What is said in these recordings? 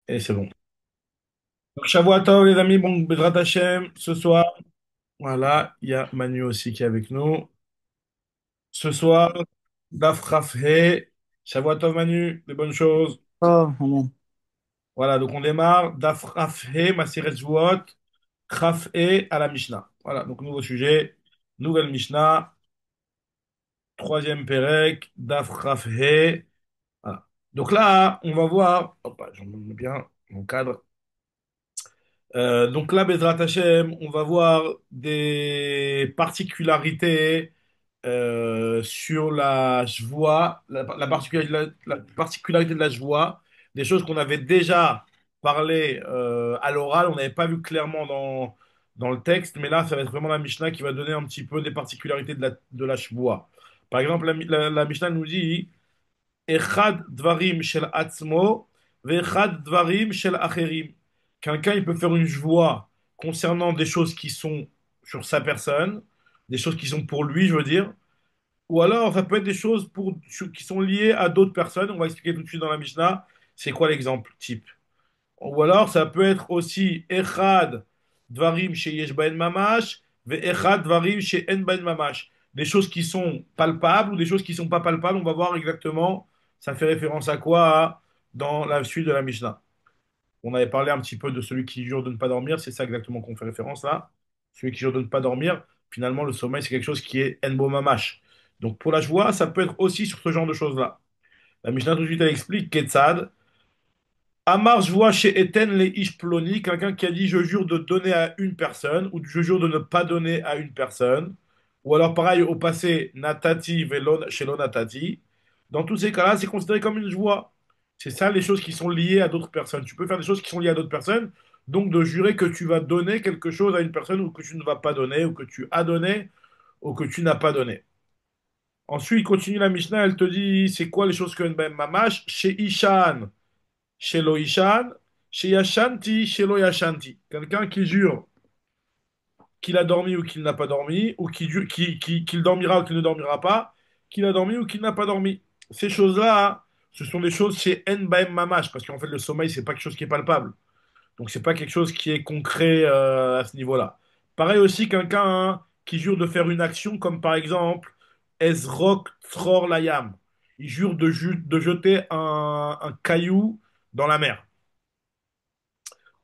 Et c'est bon. Donc, Shavuot les amis, bon, Bezrat Hashem, ce soir, voilà, il y a Manu aussi qui est avec nous. Ce soir, Daf Raf He, Shavuot Tov Manu, des bonnes choses. Ah, amen. Voilà, donc on démarre. Daf Raf He, Maseret Shavuot, Raf He à la Mishnah. Voilà, donc nouveau sujet, nouvelle Mishnah, troisième Perek, Daf Raf He. Voilà. Donc là, on va voir, hop, j'en mets bien mon cadre. Donc là, Bezrat Hashem, on va voir des particularités sur la Jvoua, la particularité de la Jvoua, des choses qu'on avait déjà parlé à l'oral, on n'avait pas vu clairement dans le texte, mais là, ça va être vraiment la Mishnah qui va donner un petit peu des particularités de la Jvoua. Par exemple, la Mishnah nous dit Echad dvarim shel atzmo, ve'echad dvarim shel acherim. Quelqu'un, il peut faire une joie concernant des choses qui sont sur sa personne, des choses qui sont pour lui, je veux dire, ou alors ça peut être des choses qui sont liées à d'autres personnes. On va expliquer tout de suite dans la Mishnah. C'est quoi l'exemple type? Ou alors, ça peut être aussi Echad Dvarim chez Yesh Baen Mamash, ve Echad Dvarim chez En Baen Mamash. Des choses qui sont palpables ou des choses qui sont pas palpables. On va voir exactement, ça fait référence à quoi dans la suite de la Mishnah. On avait parlé un petit peu de celui qui jure de ne pas dormir, c'est ça exactement qu'on fait référence là. Celui qui jure de ne pas dormir, finalement, le sommeil, c'est quelque chose qui est En Bo Mamash. Donc pour la joie, ça peut être aussi sur ce genre de choses-là. La Mishnah tout de suite, elle explique Ketzad. Amar, je vois chez Eten les Ishploni, quelqu'un qui a dit je jure de donner à une personne, ou je jure de ne pas donner à une personne. Ou alors pareil au passé, Natati velon chez Natati. Dans tous ces cas-là, c'est considéré comme une joie. C'est ça les choses qui sont liées à d'autres personnes. Tu peux faire des choses qui sont liées à d'autres personnes, donc de jurer que tu vas donner quelque chose à une personne ou que tu ne vas pas donner, ou que tu as donné, ou que tu n'as pas donné. Ensuite, continue la Mishnah, elle te dit c'est quoi les choses que ben mamash chez Ishan. Chez Ishan, chez Yashanti, chez Yashanti. Quelqu'un qui jure qu'il a dormi ou qu'il n'a pas dormi, ou qu'il dormira ou qu'il ne dormira pas, qu'il a dormi ou qu'il n'a pas dormi. Ces choses-là, hein, ce sont des choses chez En Baem Mamash, parce qu'en fait, le sommeil, c'est pas quelque chose qui est palpable. Donc, c'est pas quelque chose qui est concret à ce niveau-là. Pareil aussi, quelqu'un hein, qui jure de faire une action, comme par exemple, Ezrok Tror Layam. Il jure de jeter un caillou dans la mer.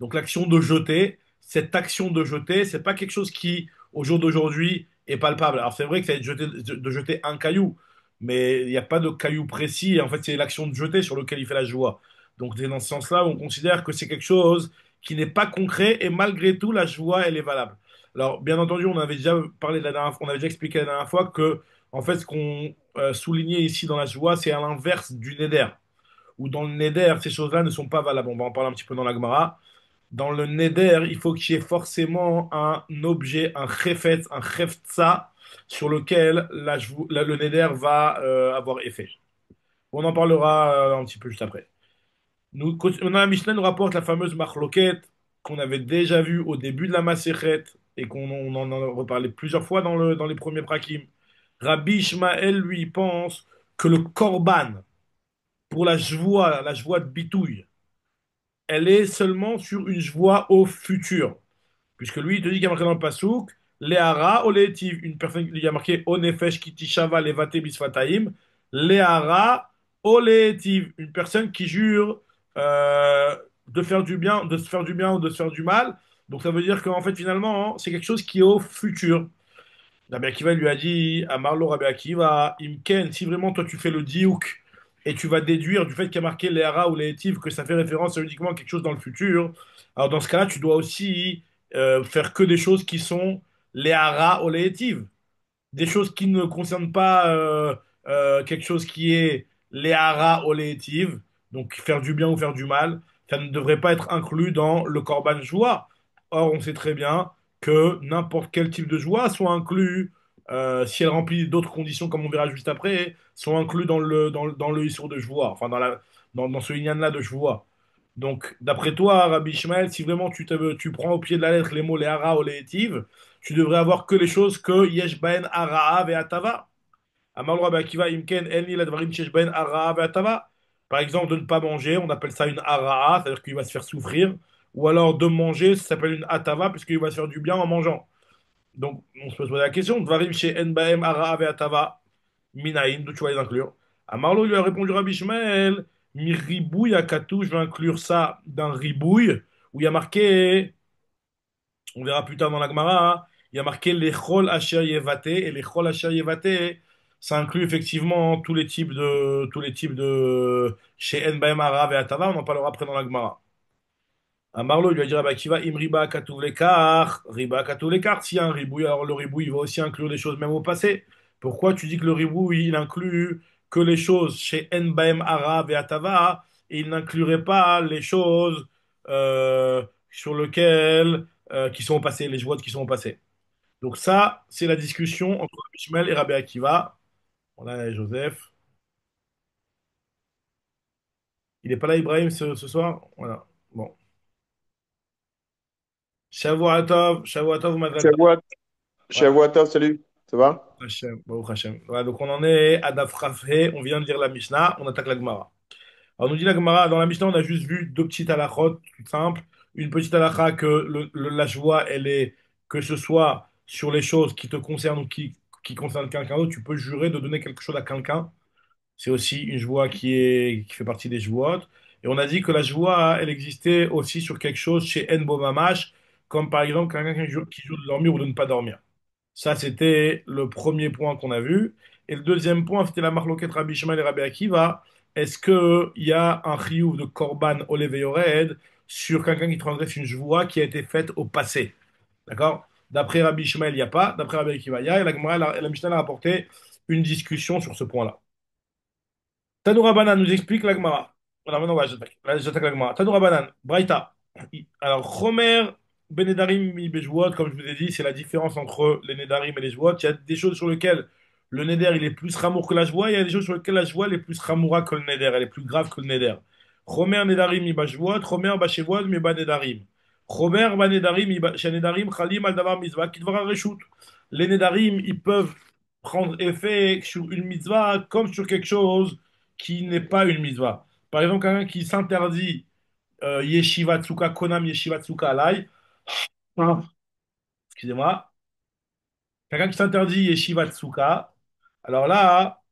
Donc l'action de jeter, cette action de jeter, c'est pas quelque chose qui, au jour d'aujourd'hui, est palpable. Alors c'est vrai que ça va être de jeter un caillou, mais il n'y a pas de caillou précis. En fait, c'est l'action de jeter sur lequel il fait la joie. Donc c'est dans ce sens-là où on considère que c'est quelque chose qui n'est pas concret et malgré tout, la joie, elle est valable. Alors bien entendu, on avait déjà parlé la dernière fois, on avait déjà expliqué la dernière fois que, en fait, ce qu'on soulignait ici dans la joie, c'est à l'inverse du neder. Où dans le neder, ces choses-là ne sont pas valables. On va en parler un petit peu dans la Gemara. Dans le neder, il faut qu'il y ait forcément un objet, un chefetz, un cheftza, sur lequel le neder va avoir effet. On en parlera un petit peu juste après. Maintenant, la Mishnah nous rapporte la fameuse marloquette qu'on avait déjà vue au début de la Maséchet et qu'on en a reparlé plusieurs fois dans les premiers prakim. Rabbi Ishmael, lui, pense que le korban, pour la joie de bitouille, elle est seulement sur une joie au futur. Puisque lui, il te dit qu'il y a marqué dans le Passouk, Léhara Olétiv, une personne, il y a marqué Onefesh Kitishava Levate Bisfataim, Léhara Olétiv, une personne qui jure de faire du bien, de se faire du bien ou de se faire du mal. Donc ça veut dire qu'en fait, finalement, hein, c'est quelque chose qui est au futur. Rabbi Akiva lui a dit à Marlo Rabbi Akiva, Imken, si vraiment toi tu fais le diouk et tu vas déduire du fait qu'il y a marqué les hara ou les étives que ça fait référence à uniquement quelque chose dans le futur, alors dans ce cas-là, tu dois aussi faire que des choses qui sont les hara ou les étives des choses qui ne concernent pas quelque chose qui est léhara oléitive, donc faire du bien ou faire du mal, ça ne devrait pas être inclus dans le korban joie. Or, on sait très bien que n'importe quel type de joie soit inclus, si elle remplit d'autres conditions, comme on verra juste après, sont inclus dans le issour de joie, enfin dans ce inyan-là de joie. Donc, d'après toi, Rabbi Ishmael, si vraiment tu prends au pied de la lettre les mots léhara oléitive, tu devrais avoir que les choses que yesh bahen ara'a ve'atava. Amar le Rabbi Akiva imken en li ladvarim shesh bahen ara'a ve'atava. Par exemple, de ne pas manger, on appelle ça une hara'a, c'est-à-dire qu'il va se faire souffrir. Ou alors de manger, ça s'appelle une atava, puisqu'il va se faire du bien en mangeant. Donc, on se peut se poser la question, Dvarim chez Enbaem hara'a ve'atava, minaïn, d'où tu vas les inclure? Amarlo lui a répondu Rabbi Ishmael, mi ribouille à katou, je vais inclure ça d'un ribouille, où il y a marqué, on verra plus tard dans la Gemara, hein, il y a marqué les chol asher yevate, et les chol asher yevate, ça inclut effectivement tous les types de chez Enbaem hara'a ve'atava, on en parlera après dans la Gemara. À Marlo, il lui a dit Rabbi Akiva, Im riba katuv lekar, riba katuv lekar. S'il y a un ribouille, alors le ribouille, il va aussi inclure des choses même au passé. Pourquoi tu dis que le ribouille, il inclut que les choses chez En Baem Ara et Atava, et il n'inclurait pas les choses sur lesquelles, qui sont au passé, les joies qui sont au passé. Donc ça, c'est la discussion entre Rabbi Ishmael et Rabbi Akiva. Voilà, Joseph. Il n'est pas là, Ibrahim, ce soir? Voilà. Bon. Shavuot Tov, Mazal Tov. Shavuot, Shavuot, salut, ça va? Hachem, Baruch Hachem. Voilà, donc on en est à Daf Rafé, on vient de lire la Mishnah, on attaque la Gemara. Alors nous dit la Gemara, dans la Mishnah, on a juste vu deux petites halakhot, tout simples. Une petite halakha que la joie, elle est, que ce soit sur les choses qui te concernent ou qui concernent quelqu'un d'autre, tu peux jurer de donner quelque chose à quelqu'un. C'est aussi une joie qui fait partie des joies. Et on a dit que la joie, elle existait aussi sur quelque chose chez En Mamash, comme par exemple quelqu'un qui joue de dormir ou de ne pas dormir. Ça, c'était le premier point qu'on a vu. Et le deuxième point, c'était la marloquette Rabbi Shimon et Rabbi Akiva. Est-ce qu'il y a un chiyuv de korban olev et yored sur quelqu'un qui transgresse une joie qui a été faite au passé? D'accord? D'après Rabbi Shimon, il n'y a pas. D'après Rabbi Akiva, il y a. Et la Gemara, la Mishnah a rapporté une discussion sur ce point-là. Tanoura Banan nous explique la Gemara. Alors maintenant, ouais, j'attaque la Gemara. Tanoura Banan, Braïta. Alors, Chomer, Benedarim, Ibejouot, comme je vous ai dit, c'est la différence entre les Nedarim et les Jouot. Il y a des choses sur lesquelles le Neder, il est plus ramour que la joie. Il y a des choses sur lesquelles la joie, elle est plus ramoura que le Neder. Elle est plus grave que le Neder. Chomer, Nedarim, Ibejouot. Chomer, Bashevot, Miba Nedarim. Chomer, Banedarim, Nedarim, Chalim, Aldavar, Mizvah, Kidvara, Reshut. Les Nedarim, ils peuvent prendre effet sur une mitzvah comme sur quelque chose qui n'est pas une mitzvah. Par exemple, quelqu'un qui s'interdit Yeshiva Tsuka, Konam Yeshiva Tsuka Alai, ah, excusez-moi, quelqu'un qui s'interdit Yeshiva Tsuka, alors là,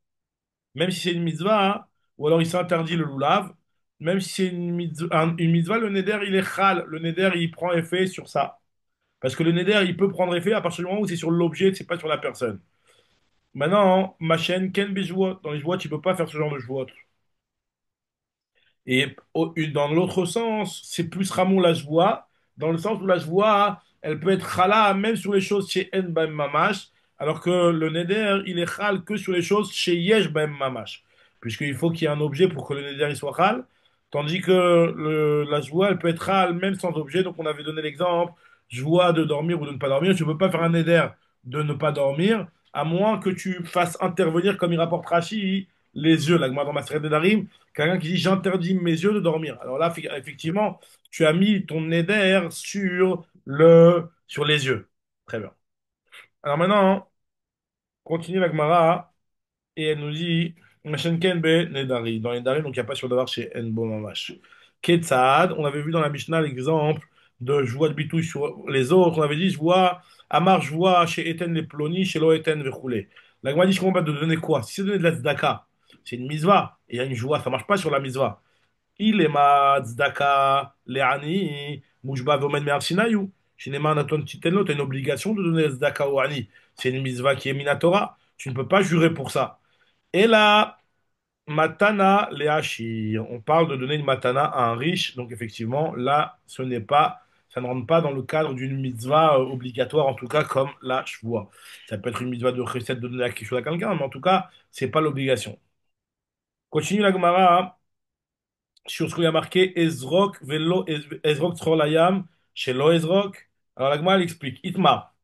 même si c'est une mitzvah, hein, ou alors il s'interdit le lulav, même si c'est une mitzvah, le neder, il est chal, le neder, il prend effet sur ça. Parce que le neder, il peut prendre effet à partir du moment où c'est sur l'objet, c'est pas sur la personne. Maintenant, ma chaîne, Ken Bejuot, dans les jouot, tu peux pas faire ce genre de jouot. Et dans l'autre sens, c'est plus Ramon la joie, dans le sens où la joie, elle peut être chala même sur les choses chez En Baem Mamash, alors que le Neder, il est chal que sur les choses chez Yesh Baem Mamash, puisqu'il faut qu'il y ait un objet pour que le Neder il soit chal, tandis que la joie, elle peut être chal même sans objet. Donc on avait donné l'exemple, joie de dormir ou de ne pas dormir. Tu ne peux pas faire un Neder de ne pas dormir, à moins que tu fasses intervenir, comme il rapporte Rashi, les yeux. Là, dans ma série de quelqu'un qui dit j'interdis mes yeux de dormir. Alors là, effectivement, tu as mis ton éder sur les yeux. Très bien. Alors maintenant, continue la Gemara et elle nous dit Mashenken be Nedari. Dans les Nedari, donc il n'y a pas sur d'avoir chez Enbo Mamash. Ketzad, on avait vu dans la Mishnah l'exemple de je vois de bitouille sur les autres. On avait dit je vois, Amar, je vois chez Eten les plonis, chez Lo Eten vechoulé. La Gemara dit je comprends pas de donner quoi? Si c'est donner de la tzedaka, c'est une misva. Et il y a une joie, ça marche pas sur la misva. Il est ma tzedaka le'ani, mouchba vomen me'arsinayu. Shinema naton titenlo, tu as une obligation de donner la tzedaka au ani. C'est une misva qui est minatora. Tu ne peux pas jurer pour ça. Et là, matana le'ashir. On parle de donner une matana à un riche. Donc effectivement, là, ça ne rentre pas dans le cadre d'une mitzvah obligatoire, en tout cas comme la shvoua. Ça peut être une mitzvah de chesed de donner quelque chose à quelqu'un, mais en tout cas, c'est pas l'obligation. Continue la Gemara, hein, sur ce qu'il y a marqué Ezrok velo Ezrok tzrolayam chez lo Ezrok. Alors la Gemara elle explique Itma.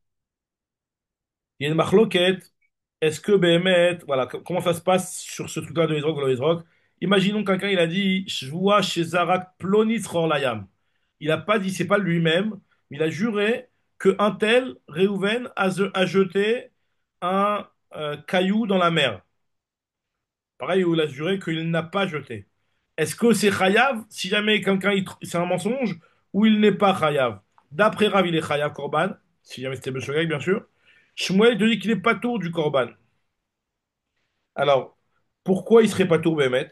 Il y a une marloquette. Est-ce que Béhémet, voilà, comment ça se passe sur ce truc-là de Ezrok velo Ezrok? Imaginons quelqu'un il a dit je vois chez Zarak ploni tzrolayam. Il n'a pas dit c'est pas lui-même, mais il a juré que un tel Réhouven a jeté un caillou dans la mer. Pareil où il a juré qu'il n'a pas jeté. Est-ce que c'est chayav si jamais quelqu'un, c'est un mensonge, ou il n'est pas chayav? D'après Rav, il est chayav korban, si jamais c'était Beshogeg, bien sûr. Shmuel te dit qu'il est pas tour du korban. Alors, pourquoi il serait pas tour, Bémet?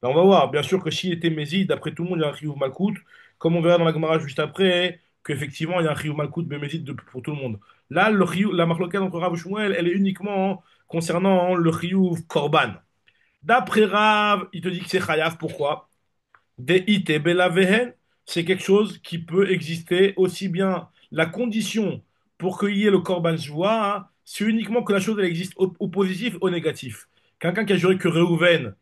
Ben, on va voir. Bien sûr que s'il était Mézid, d'après tout le monde, il y a un chiyuv malkout. Comme on verra dans la Gemara juste après, qu'effectivement, il y a un chiyuv malkout Bémézid pour tout le monde. Là, la marloquette entre Rav et Shmuel, elle est uniquement concernant le chiyuv korban. D'après Rav, il te dit que c'est chayav. Pourquoi? Des it bela vehen, c'est quelque chose qui peut exister aussi bien. La condition pour qu'il y ait le korban shvoa, hein, c'est uniquement que la chose elle existe au positif, au négatif. Quelqu'un qui a juré que Reuven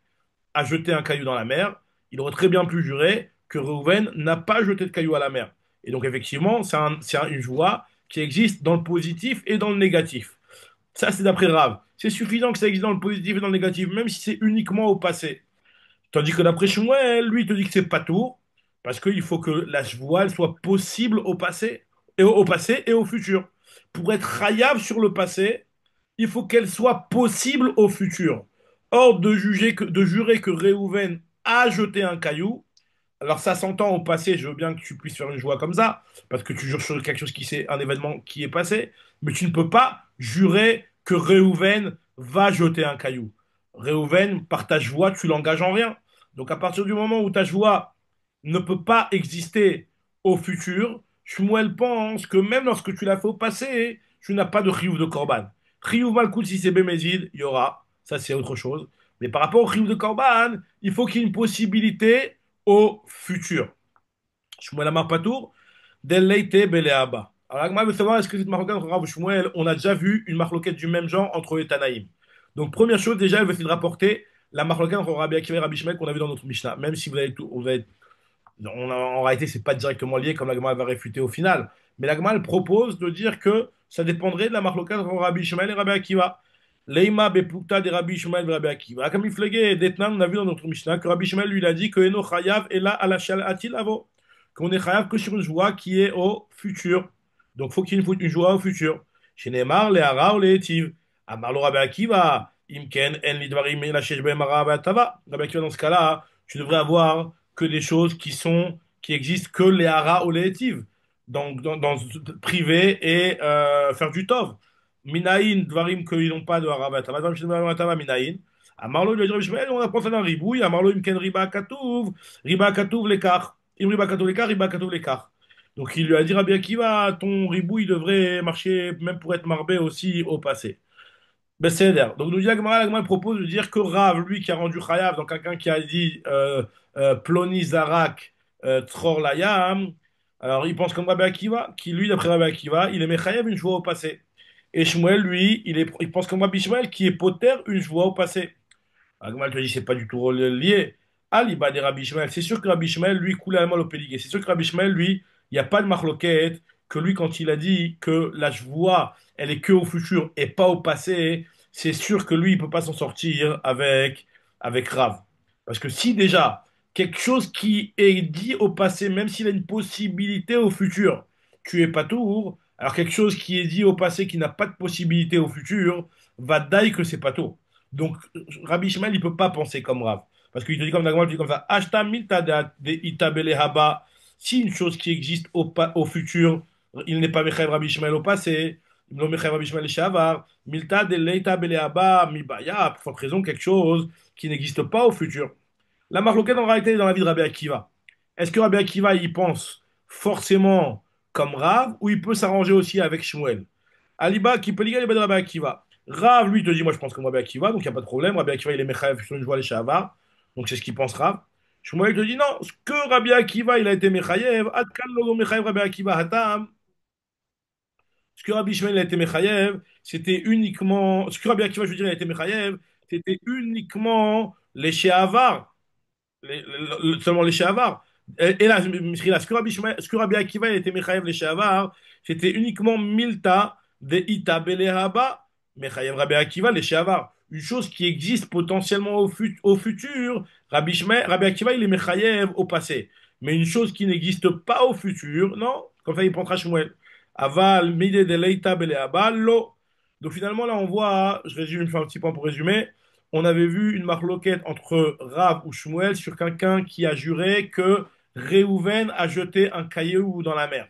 a jeté un caillou dans la mer, il aurait très bien pu jurer que Reuven n'a pas jeté de caillou à la mer. Et donc effectivement, une joie qui existe dans le positif et dans le négatif. Ça, c'est d'après Rav. C'est suffisant que ça existe dans le positif et dans le négatif, même si c'est uniquement au passé. Tandis que d'après Shmuel, lui, il te dit que c'est pas tout, parce qu'il faut que la voile soit possible au passé et au futur. Pour être khayab sur le passé, il faut qu'elle soit possible au futur. Or, de jurer que Réhouven a jeté un caillou, alors ça s'entend au passé, je veux bien que tu puisses faire une joie comme ça, parce que tu jures sur quelque chose qui c'est un événement qui est passé, mais tu ne peux pas jurer que Réhouven va jeter un caillou. Réhouven, par ta joie, tu l'engages en rien. Donc à partir du moment où ta joie ne peut pas exister au futur, Shmuel pense que même lorsque tu l'as fait au passé, tu n'as pas de chiyuv de korban. Chiyuv malkout, si c'est bémézid, il y aura, ça c'est autre chose. Mais par rapport au chiyuv de korban, il faut qu'il y ait une possibilité au futur. Shmuel Amar Patour, Del Leite Beleaba. Alors, Agma veut savoir est-ce que cette marloquette entre Rav et Shmuel, on a déjà vu une marloquette du même genre entre les Tanaïm. Donc, première chose, déjà, elle veut essayer de rapporter la marloquette entre Rabbi Akiva et Rabbi Shmuel qu'on a vu dans notre Mishnah. Même si en réalité, c'est pas directement lié comme la Gemara va réfuter au final. Mais la Gemara elle propose de dire que ça dépendrait de la marloquette entre Rabbi Ishmael et Rabbi Akiva. Leima bepukta de Rabbi Ishmael et Rabbi Akiva. Comme il fléguait d'Etnan, on a vu dans notre Mishnah que Rabbi Ishmael lui a dit que Eno chayav et là alachal atil avo. Qu'on est chayav que sur une joie qui est au futur. Donc faut qu'il y ait une joie au futur. Chez Neymar, les Hara ou les Etiv. Amarlo Rabbi Akiva. Imken en lidvarim la sheshbe mara tava. Rabbi Akiva dans ce cas-là, tu devrais avoir que des choses qui existent que les haras ou les étives, donc dans privé et faire du tov. Minaïn, dvarim qu'ils n'ont pas de haravat. Minaïn. À Marlo, il lui a dit, on apprend ça d'un ribouille. À Marlo, imken riba katouv l'écart. Im riba katouv l'écart, riba katouv l'écart. Donc il lui a dit, Rabbi Akiva, ton ribouille devrait marcher même pour être marbé aussi au passé. Besséder. Donc, nous dit la Gemara propose de dire que Rav, lui qui a rendu Chayav, donc quelqu'un qui a dit Ploni Zarak Tror Layam, alors il pense comme Rabbi Akiva, qui lui, d'après Rabbi Akiva, il aimait Chayav une joie au passé. Et Shmuel, lui, il pense comme Rabbi Shmuel, qui est poter une joie au passé. Agmal te dit c'est pas du tout lié. Aliba des Rabbi Ishmael. C'est sûr que Rabbi Ishmael, lui, coule à au pédigué. C'est sûr que Rabbi Ishmael, lui, il n'y a pas de marloquette, que lui, quand il a dit que la joie, elle est que au futur et pas au passé, c'est sûr que lui, il peut pas s'en sortir avec Rav. Parce que si déjà, quelque chose qui est dit au passé, même s'il a une possibilité au futur, tu es pas tour, alors quelque chose qui est dit au passé qui n'a pas de possibilité au futur, va daille que c'est pas tour. Donc, Rabbi Ishmael, il peut pas penser comme Rav. Parce qu'il te dit comme Nagmal, il te dit comme ça. Ashta milta de itabele haba. Si une chose qui existe au futur, il n'est pas Mechaïv Rabbi Ishmael au passé, il n'est Mechaïv Rabbi Ishmael shavar. Milta de leita bele haba mibaya. Pour cette raison, quelque chose qui n'existe pas au futur. La marloquette en réalité est dans la vie de Rabbi Akiva. Est-ce que Rabbi Akiva, il pense forcément comme Rav ou il peut s'arranger aussi avec Shmuel? Aliba qui peut lier les de Rabbi Akiva. Rav, lui, te dit, moi je pense comme Rabbi Akiva, donc il n'y a pas de problème. Rabbi Akiva, il est Mechaev sur une joie les Shahavar, donc c'est ce qu'il pense Rav. Shmuel te dit, non, ce que Rabbi Akiva, il a été Mechaev, Adkan logo Mechaev Rabbi Akiva Hatam, ce que Rabbi Shmuel a été Mechaev, c'était uniquement, ce que Rabbi Akiva, je veux dire, il a été Mechaev, c'était uniquement les Shahavar, seulement les Shahavar. Et là, ce que Rabbi Akiva, il a été Mechaev les Shahavar, c'était uniquement Milta de Ita Belehaba, Mechaev Rabbi Akiva les Shahavar. Une chose qui existe potentiellement au futur, Rabbi Akiva, il est Mechaev au passé. Mais une chose qui n'existe pas au futur, non, comme ça il prendra Shmuel. Aval, Mide de Leita Belehaba, Lo. Donc finalement, là, on voit, je résume, je fais un petit point pour résumer. on avait vu une marloquette entre Rav ou Shmuel sur quelqu'un qui a juré que Réhouven a jeté un caillou dans la mer.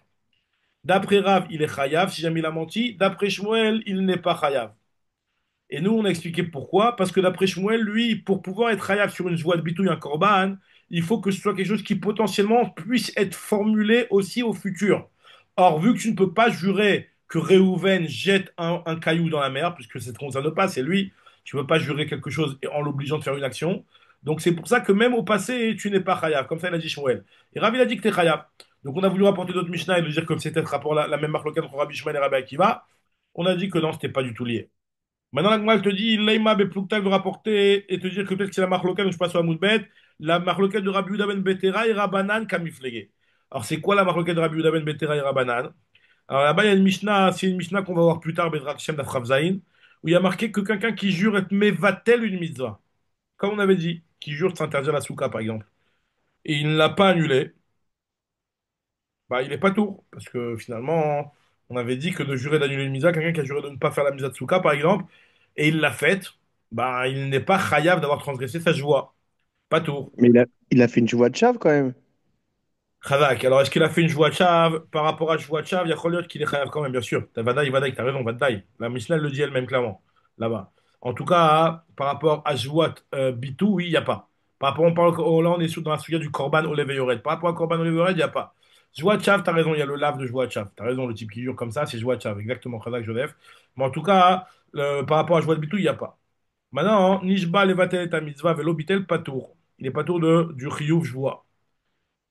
D'après Rav, il est chayav si jamais il a menti. D'après Shmuel, il n'est pas chayav. Et nous, on a expliqué pourquoi. Parce que d'après Shmuel, lui, pour pouvoir être chayav sur une joie de bitouille, un korban, il faut que ce soit quelque chose qui potentiellement puisse être formulé aussi au futur. Or, vu que tu ne peux pas jurer que Réhouven jette un caillou dans la mer, puisque c'est comme ça ne pas, c'est lui, tu ne peux pas jurer quelque chose en l'obligeant de faire une action. Donc c'est pour ça que même au passé, tu n'es pas chayav. Comme ça, il a dit Shmuel. Et Rav, il a dit que tu es chayav. Donc on a voulu rapporter d'autres Mishnah et lui dire que c'était rapport la même marque entre Rabbi Shmuel et Rabbi Akiva. On a dit que non, c'était pas du tout lié. Maintenant, la Gemara, elle te dit, Leïma beplukta de rapporter et te dire que peut-être que c'est la marque locale, je passe à Moudbet, la marque locale de Rabbi Yehuda ben Betera et Rabbanan kamiflege. Alors, c'est quoi la marque locale de Rabbi Yehuda ben Betera et Rabbanan? Alors là-bas, il y a une Mishnah, c'est une Mishnah qu'on va voir plus tard, Bezrat Hashem d'Afrav Zayin, où il y a marqué que quelqu'un qui jure être mevatel une mitzvah, comme on avait dit, qui jure de s'interdire la souka, par exemple, et il ne l'a pas annulé, bah, il est pas tour. Parce que finalement, on avait dit que de jurer d'annuler une misa, quelqu'un qui a juré de ne pas faire la misa de Souka, par exemple, et il l'a faite, bah, il n'est pas chayav d'avoir transgressé sa joie. Pas tour. Mais il a fait une joie de chave quand même. Chazak. Alors, est-ce qu'il a fait une joie chav par rapport à joie chav? Il y a Choliot qui est chayav quand même, bien sûr. T'as Vadaï, Vadaï, t'as raison, Vadaï. La Mishnah elle le dit elle-même clairement, là-bas. En tout cas, par rapport à Jouat Bitou, oui, il n'y a pas. Par rapport, on parle, là, on est dans la sujet du Korban Olev Yored. Par rapport à Korban Olev Yored, il n'y a pas. Jouat Chav, t'as raison, il y a le lave de Jouat Chav. T'as raison, le type qui jure comme ça, c'est Jouat Chav, exactement, Chazak Joseph. Mais en tout cas, par rapport à Jouat Bitou, il n'y a pas. Maintenant, Nishba Levatel et Mitzvah Velo Bitel Patour. Il est patour du Chiyuv Joua.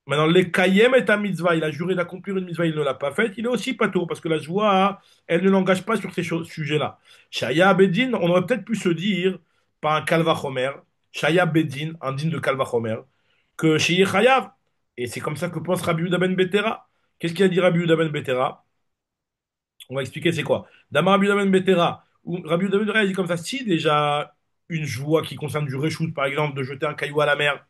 Maintenant, les Kayem est un mitzvah. Il a juré d'accomplir une mitzvah, il ne l'a pas faite. Il est aussi pato, parce que la joie, elle ne l'engage pas sur ces sujets-là. Shaya Bedin, on aurait peut-être pu se dire, par un Kalvachomer, Shaya Bedin, un digne de Kalvachomer, que chez Chayav. Et c'est comme ça que pense Rabbi Yehuda ben Betera. Qu'est-ce qu'il a dit Rabbi Yehuda ben Betera? On va expliquer c'est quoi. D'abord, Rabbi Yehuda ben Betera, ou Rabbi Yehuda ben Betera, il dit comme ça, si déjà une joie qui concerne du reshoot, par exemple, de jeter un caillou à la mer,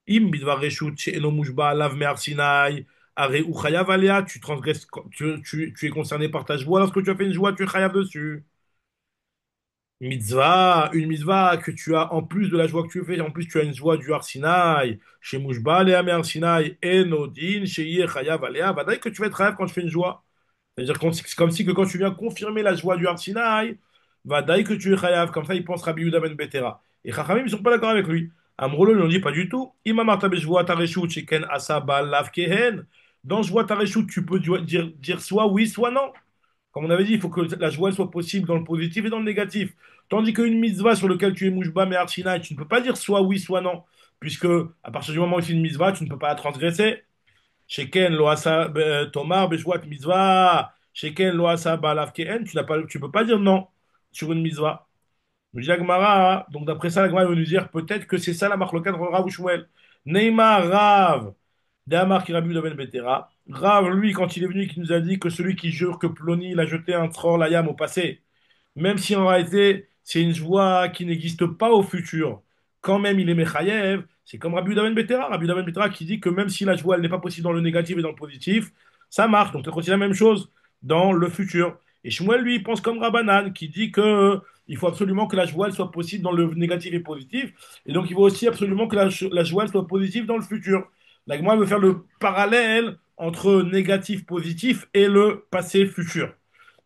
Im bidvar reshut she'eno mushba alav me'ar Sinai, are ou chayav alea, tu transgresses, tu es concerné par ta joie. Lorsque tu as fait une joie, tu es chayav dessus. Mitzvah, une mitzvah que tu as en plus de la joie que tu fais, en plus tu as une joie du Har Sinai. Chez Mushba alea me'ar Sinai, enodin, she'ye chayav alea. Vadaï que tu vas être chayav quand tu fais une joie. C'est-à-dire que c'est comme si que quand tu viens confirmer la joie du Har Sinaï, va daï que tu es chayav. Comme ça, il pense Rabbi Yehuda ben Betera. Et Chachamim, ils ne sont pas d'accord avec lui. Amrolo lui on dit pas du tout. Imam Artabe Shvoat Tareshut Sheken Asaba Lav Kehen. Dans Shvoat Tareshut, tu peux dire soit oui, soit non. Comme on avait dit, il faut que la joie soit possible dans le positif et dans le négatif. Tandis qu'une mitzvah sur laquelle tu es mouchba mais Sinai, tu ne peux pas dire soit oui, soit non. Puisque à partir du moment où c'est une mitzvah, tu ne peux pas la transgresser. Sheken lo asa tomar beshwat mitzvah. Sheken lo asa balav kehen. Tu peux pas dire non sur une mitzvah. Nous dit la Gemara, donc d'après ça, la Gemara va nous dire peut-être que c'est ça la marque locale entre Rav ou Shmuel. Neymar Rav, d'Amar qui Rabbi ben Betera. Rav, lui, quand il est venu, qui nous a dit que celui qui jure que Ploni, il a jeté un tror layam au passé, même si en réalité, c'est une joie qui n'existe pas au futur. Quand même, il est Mechayev. C'est comme Rabbi Yehuda ben Betera. Rabbi Yehuda ben Betera qui dit que même si la joie, elle n'est pas possible dans le négatif et dans le positif, ça marche. Donc, c'est aussi la même chose dans le futur. Et Shmuel, lui, il pense comme Rabbanan, qui dit que il faut absolument que la joie, elle soit possible dans le négatif et positif. Et donc, il faut aussi absolument que la joie, elle soit positive dans le futur. La Gemara veut faire le parallèle entre négatif, positif et le passé, futur.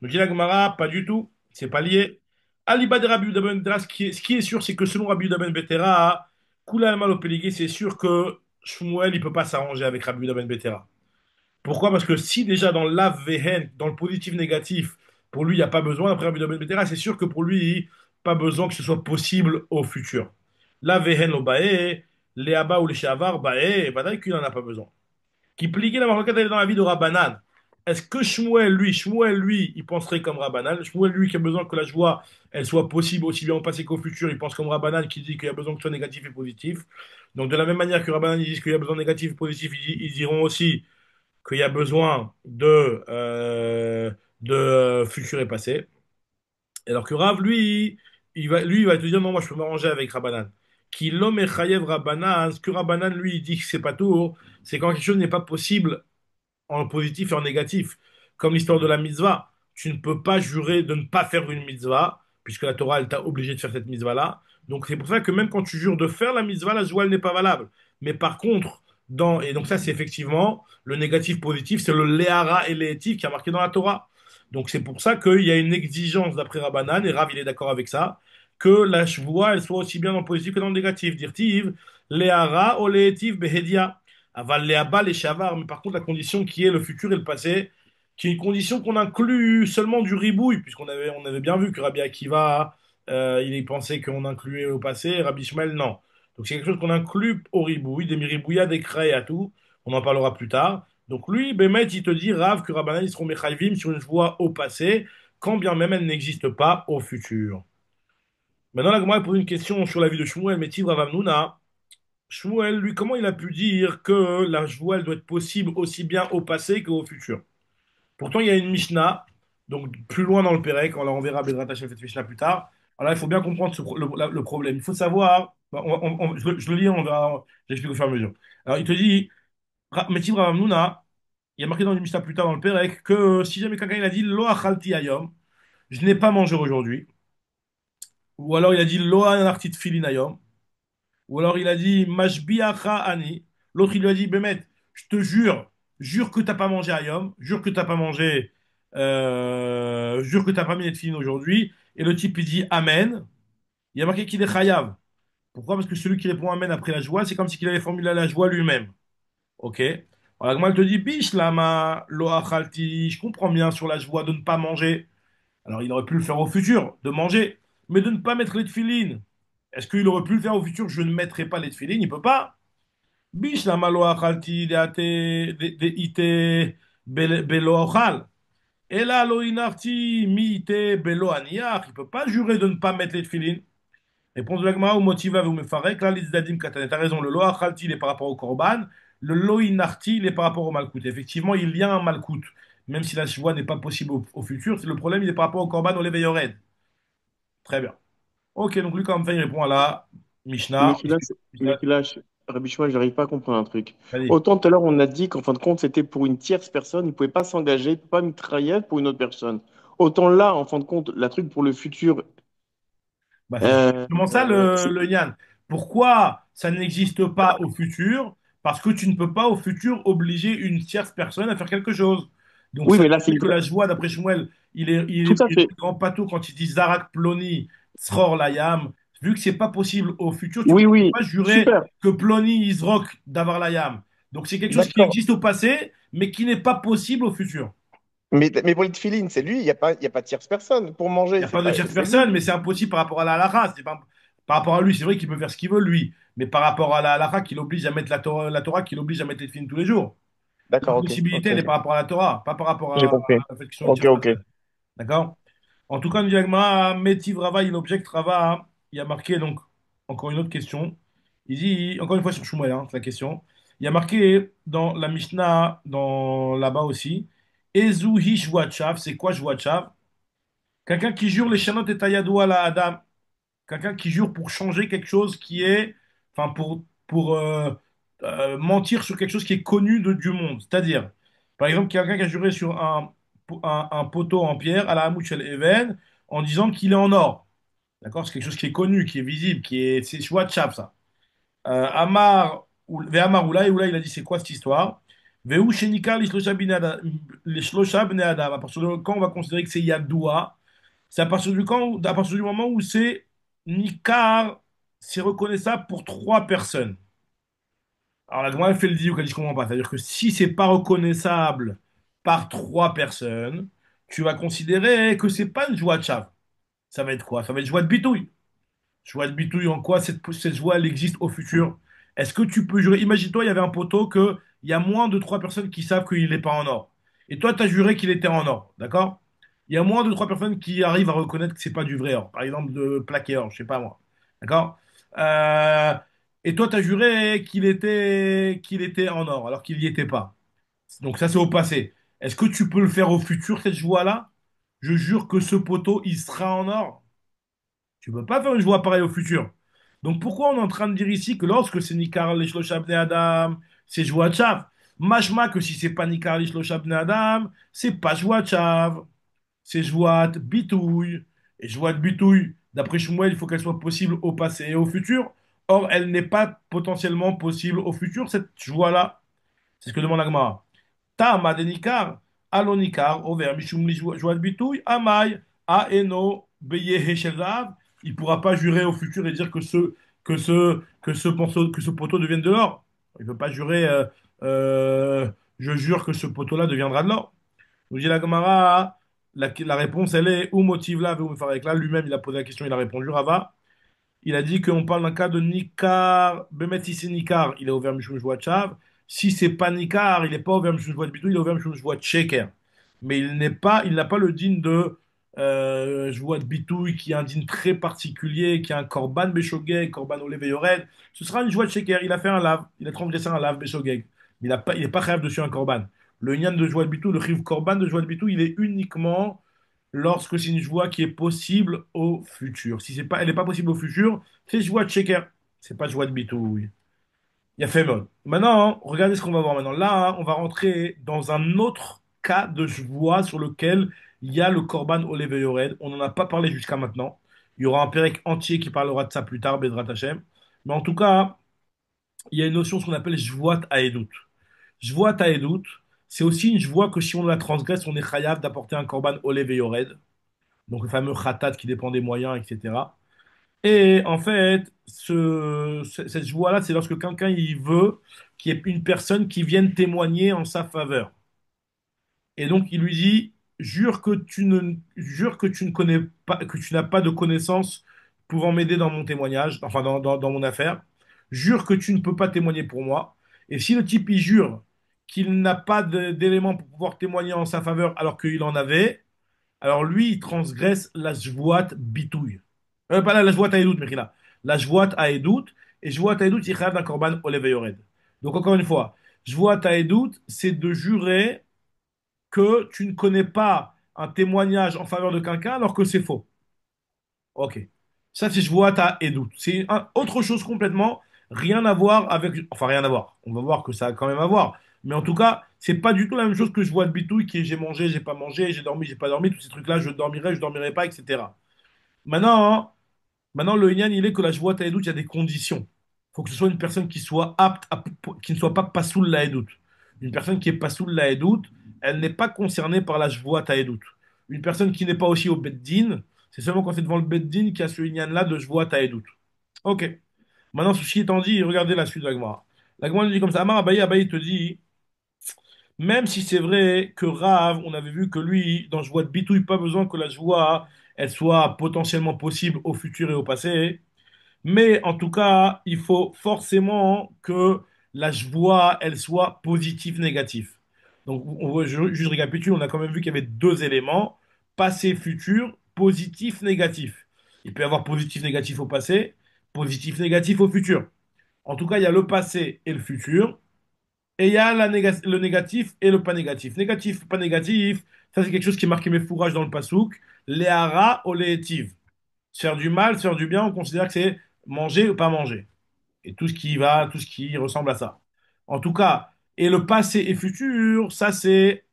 Nous dit la Gemara, pas du tout. C'est pas lié. Aliba de Rabbi Yehuda ben Betera, ce qui est sûr, c'est que selon Rabbi Yehuda ben Betera, Kula Alma Lopéligé, c'est sûr que Shmuel, il peut pas s'arranger avec Rabbi Yehuda ben Betera. Pourquoi? Parce que si déjà dans l'Av Vehen, dans le positif négatif, pour lui, il n'y a pas besoin, après Rabbi Yehuda ben Betera, c'est sûr que pour lui, pas besoin que ce soit possible au futur. La Vehen au Bae, les Abba ou les Shavar, Bae, Badaï qu'il n'en a pas besoin qui pliquait la maroquette elle est dans la vie de Rabbanan. Est-ce que Shmuel, lui, il penserait comme Rabbanan? Shmuel, lui, qui a besoin que la joie, elle soit possible aussi bien au passé qu'au futur, il pense comme Rabbanan qui dit qu'il y a besoin que ce soit négatif et positif. Donc, de la même manière que Rabbanan, ils disent qu'il y a besoin de négatif et positif, ils diront aussi qu'il y a besoin de futur et passé. Alors que Rav, lui, il va te dire non, moi je peux m'arranger avec Rabbanan. Qui l'homme est chayev Rabbanan, ce que Rabbanan, lui, il dit que c'est pas tout, c'est quand quelque chose n'est pas possible en positif et en négatif. Comme l'histoire de la mitzvah. Tu ne peux pas jurer de ne pas faire une mitzvah, puisque la Torah, elle t'a obligé de faire cette mitzvah-là. Donc c'est pour ça que même quand tu jures de faire la mitzvah, la joie, elle n'est pas valable. Mais par contre, et donc ça c'est effectivement le négatif positif, c'est le léhara et l'étif qui a marqué dans la Torah. Donc c'est pour ça qu'il y a une exigence d'après Rabbanan, et Rav il est d'accord avec ça, que la joie elle soit aussi bien dans le positif que dans le négatif. Dirtiv, léhara ou l'étif behedia. Aval léhaba les shavar, mais par contre la condition qui est le futur et le passé, qui est une condition qu'on inclut seulement du ribouille, on avait bien vu que Rabbi Akiva il pensait qu'on incluait au passé, Rabbi Ishmael, non. Donc c'est quelque chose qu'on inclut au ribouille, des miribouillas, des crayes à tout. On en parlera plus tard. Donc lui, Bémet, il te dit, Rav, que Rabbanan, ils seront mechayvim sur une voie au passé, quand bien même elle n'existe pas au futur. Maintenant, la Gemara pose une question sur la vie de Shmuel, Métiv Rav Hamnouna. Shmuel, lui, comment il a pu dire que la joie, elle doit être possible aussi bien au passé qu'au futur? Pourtant, il y a une Mishnah, donc plus loin dans le Pérec, alors on verra Bezrat Hashem cette Mishnah plus tard. Alors là, il faut bien comprendre le problème. Il faut savoir, je le lis, on verra, j'explique au fur et à mesure. Alors il te dit, Metiv Rav Hamnouna, il y a marqué dans une Mishnah plus tard dans le Pérec que si jamais quelqu'un il a dit Lo achalti ayom, je n'ai pas mangé aujourd'hui, ou alors il a dit Lo anartit filin ayom, ou alors il a dit Mashbiacha ani. L'autre il lui a dit Bémet, je te jure, jure que t'as pas mangé Ayom, jure que t'as pas mangé, jure que t'as pas mis de film aujourd'hui. Et le type il dit Amen. Il y a marqué qu'il est Chayav. Pourquoi? Parce que celui qui répond Amen après la joie, c'est comme s'il avait formulé la joie lui-même. Ok? Alors Agmal te dit Bish lama lo achalti. Je comprends bien sur la joie de ne pas manger. Alors il aurait pu le faire au futur, de manger, mais de ne pas mettre les tefilines. Est-ce qu'il aurait pu le faire au futur? Je ne mettrai pas les tefilines, il peut pas. Bish la malo achalti de ite belo ochal. Et là, lo inarti mi ite belo aniach. Il peut pas jurer de ne pas mettre les tefilines. Réponse de l'agma ou motiva vous me farek. Là, l'izdadim katan. T'as raison, le lo achalti, il est par rapport au korban. Le lo inarti, il est par rapport au malkout. Effectivement, il y a un malkout. Même si la choix n'est pas possible au futur, le problème, il est par rapport au korban, au leveyored. Très bien. Ok, donc lui, comme ça, il répond à la Mais Mishnah. celui-là, mais celui-là, Rabbi Shmuel, j'arrive pas à comprendre un truc. Vas-y. Autant tout à l'heure, on a dit qu'en fin de compte, c'était pour une tierce personne, il pouvait pas s'engager, il peut pas mitrailler pour une autre personne. Autant là, en fin de compte, la truc pour le futur, Bah, c'est euh, exactement ça le Yann. Pourquoi ça n'existe pas au futur? Parce que tu ne peux pas au futur obliger une tierce personne à faire quelque chose. Donc oui, ça mais veut là, c'est dire que la joie, d'après Shmuel, tout à il fait. est grand pato quand il dit Zarak Ploni, Sror Layam. Vu que c'est pas possible au futur, tu Oui, peux oui, pas jurer super. que Ploni Isrok Davar Layam. Donc c'est quelque chose qui D'accord. existe au passé, mais qui n'est pas possible au futur. Mais pour les tefilines, c'est lui, il y a pas de tierce personne. Pour Il manger, n'y a pas de tierce c'est lui. personne, mais c'est impossible par rapport à la halakha. Par rapport à lui, c'est vrai qu'il peut faire ce qu'il veut, lui. Mais par rapport à la halakha, qui l'oblige à mettre la Torah qui l'oblige à mettre les films tous les jours. D'accord, ok, L'impossibilité, ok, elle est par rapport à la Torah, pas par rapport j'ai compris. à la fait qu'ils sont une Ok, tierce ok. personne. D'accord? En tout cas, nous dit Agma, Métiv Rava, il objecte Rava. Il y a marqué, donc, encore une autre question. Il dit, encore une fois sur Shmuel, c'est la question. Il y a marqué dans la Mishnah, là-bas aussi, Ezuhi Shvuat c'est quoi Shvuat? Quelqu'un qui jure les shanot et tayadoua la Adam. Quelqu'un qui jure pour changer quelque chose qui est, enfin pour mentir sur quelque chose qui est connu du monde. C'est-à-dire, par exemple, quelqu'un qui a juré sur un poteau en pierre à la Hamouchel Even en disant qu'il est en or. D'accord? C'est quelque chose qui est connu, qui est visible, c'est Shua Tchaf, ça. Ve'amar Oulai, il a dit c'est quoi cette histoire? Ve'u shenikar les shlosha bnei Adam. À partir de quand on va considérer que c'est Yadoua? C'est à partir du moment où c'est Nikar, c'est reconnaissable pour trois personnes. Alors la Gemara elle fait le dit ou qu'elle dit je comprends pas. C'est-à-dire que si c'est pas reconnaissable par trois personnes, tu vas considérer que c'est pas une joie de chav. Ça va être quoi? Ça va être joie de bitouille. Joie de bitouille en quoi cette joie elle existe au futur? Est-ce que tu peux jurer? Imagine-toi, il y avait un poteau que il y a moins de trois personnes qui savent qu'il n'est pas en or. Et toi, tu as juré qu'il était en or, d'accord? Il y a moins de trois personnes qui arrivent à reconnaître que c'est pas du vrai or. Par exemple, de plaqué or, je sais pas moi. D'accord? Euh, et toi, tu as juré qu'il était en or, alors qu'il n'y était pas. Donc ça, c'est au passé. Est-ce que tu peux le faire au futur, cette joie-là? Je jure que ce poteau, il sera en or. Tu peux pas faire une joie pareille au futur. Donc pourquoi on est en train de dire ici que lorsque c'est Nikar Lishloshab Ne Adam, c'est joie Tchav? Mashma que si c'est pas Nikar Lishloshab Ne Adam, c'est pas joie Tchav, c'est joie Bitouille. Et joie de Bitouille, D'après Shmuel, il faut qu'elle soit possible au passé et au futur. Or, elle n'est pas potentiellement possible au futur, cette joie-là. C'est ce que demande l'Agmara. Tama de Nikar, Alo Nikar, Over, Mishum li joie de bitouille, Amai, Aeno, Beye Heshelzav. Il ne pourra pas jurer au futur et dire que ce poteau devienne de l'or. Il ne peut pas jurer, je jure que ce poteau-là deviendra de l'or. Nous dit la Gemara, la réponse, elle est, ou motive là, ou avec là, lui-même, il a posé la question, il a répondu, Rava. Il a dit qu'on parle d'un cas de Nikar. Bemet, si c'est Nikar, il est ouvert Mishum Chav. Si c'est pas Nikar, il n'est pas ouvert Mishum Bitou, il est ouvert Mishum Sheker. Mais il n'a pas le din de de Bitouille qui est un din très particulier, qui est un Korban Beshogeg, Korban Olev et Yored. Ce sera une joie de Sheker. Il a fait un lave, il a transgressé un lave Beshogeg. Il n'est pas khayab dessus un Korban. Le Nyan de joie de Bitou, le Chiv Korban de joie de Bitou, il est uniquement lorsque c'est une joie qui est possible au futur. Si c'est pas, elle n'est pas possible au futur, c'est joie de shaker. C'est pas joie de bitouille. Il y a fait mode. Maintenant, regardez ce qu'on va voir maintenant. Là, on va rentrer dans un autre cas de joie sur lequel il y a le korban Olev et Yored. On n'en a pas parlé jusqu'à maintenant. Il y aura un pérec entier qui parlera de ça plus tard, Bezrat Hashem. Mais en tout cas, il y a une notion ce qu'on appelle Jvoat Haedut. Jvoat Haedut, c'est aussi une joie que si on la transgresse, on est chayav d'apporter un korban Olev et Yored, donc le fameux khatat qui dépend des moyens, etc. Et en fait, cette joie-là, c'est lorsque quelqu'un il veut qu'il y ait une personne qui vienne témoigner en sa faveur. Et donc il lui dit, jure que tu ne connais pas, que tu n'as pas de connaissances pouvant m'aider dans mon témoignage, enfin dans mon affaire. Jure que tu ne peux pas témoigner pour moi. Et si le type il jure qu'il n'a pas d'éléments pour pouvoir témoigner en sa faveur alors qu'il en avait, alors lui, il transgresse la jvoat bitouille. Pas la jvoat haedout, Mechila. La jvoat haedout. Et jvoat haedout, c'est khayab d'un korban olev et yored. Donc encore une fois, jvoat haedout, c'est de jurer que tu ne connais pas un témoignage en faveur de quelqu'un alors que c'est faux. Ok. Ça, c'est jvoat haedout. C'est autre chose complètement, rien à voir avec... Enfin, rien à voir. On va voir que ça a quand même à voir. Mais en tout cas, c'est pas du tout la même chose que je vois de bitouille qui est j'ai mangé, j'ai pas mangé, j'ai dormi, j'ai pas dormi, tous ces trucs-là, je dormirai pas, etc. Maintenant, maintenant le Inyan, il est que la joie taïdoute, il y a des conditions. Il faut que ce soit une personne qui soit apte, qui ne soit pas pasoul la haïdoute. Une personne qui est pasoul la haïdoute, elle n'est pas concernée par la joie taïdoute. Une personne qui n'est pas aussi au beddin, c'est seulement quand c'est devant le beddin qu'il y a ce Inyan-là de joie taïdoute. Ok. Maintenant, ceci étant dit, regardez la suite de la Gemara. La Gemara nous dit comme ça, Amar Abaye, Abaye te dit, même si c'est vrai que Rav, on avait vu que lui, dans joie de bitouille, pas besoin que la joie, elle soit potentiellement possible au futur et au passé. Mais en tout cas, il faut forcément que la joie, elle soit positive, négative. Donc, juste récapitule, on a quand même vu qu'il y avait deux éléments, passé, futur, positif, négatif. Il peut y avoir positif, négatif au passé, positif, négatif au futur. En tout cas, il y a le passé et le futur. Et il y a le négatif et le pas négatif. Négatif, pas négatif, ça c'est quelque chose qui est marqué mes fourrages dans le pasouk. Léhara ou léhétiv. Se faire du mal, se faire du bien, on considère que c'est manger ou pas manger. Et tout ce qui va, tout ce qui ressemble à ça. En tout cas, et le passé et futur, ça c'est,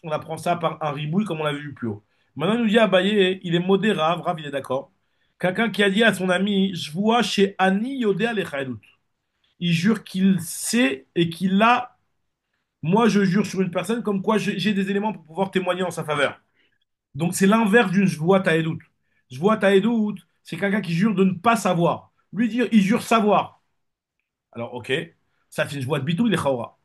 on apprend ça par un ribouille comme on l'avait vu plus haut. Maintenant, il nous dit Abaye, il est modéré, Rav, il est d'accord. Quelqu'un qui a dit à son ami, je vois chez Ani Yodé Alechaïdout. Il jure qu'il sait et qu'il a. Moi, je jure sur une personne comme quoi j'ai des éléments pour pouvoir témoigner en sa faveur. Donc, c'est l'inverse d'une jvoat taedout. Jvoat taedout, c'est quelqu'un qui jure de ne pas savoir. Lui dire, il jure savoir. Alors, ok, ça c'est une jvoat bitou, il est chaora.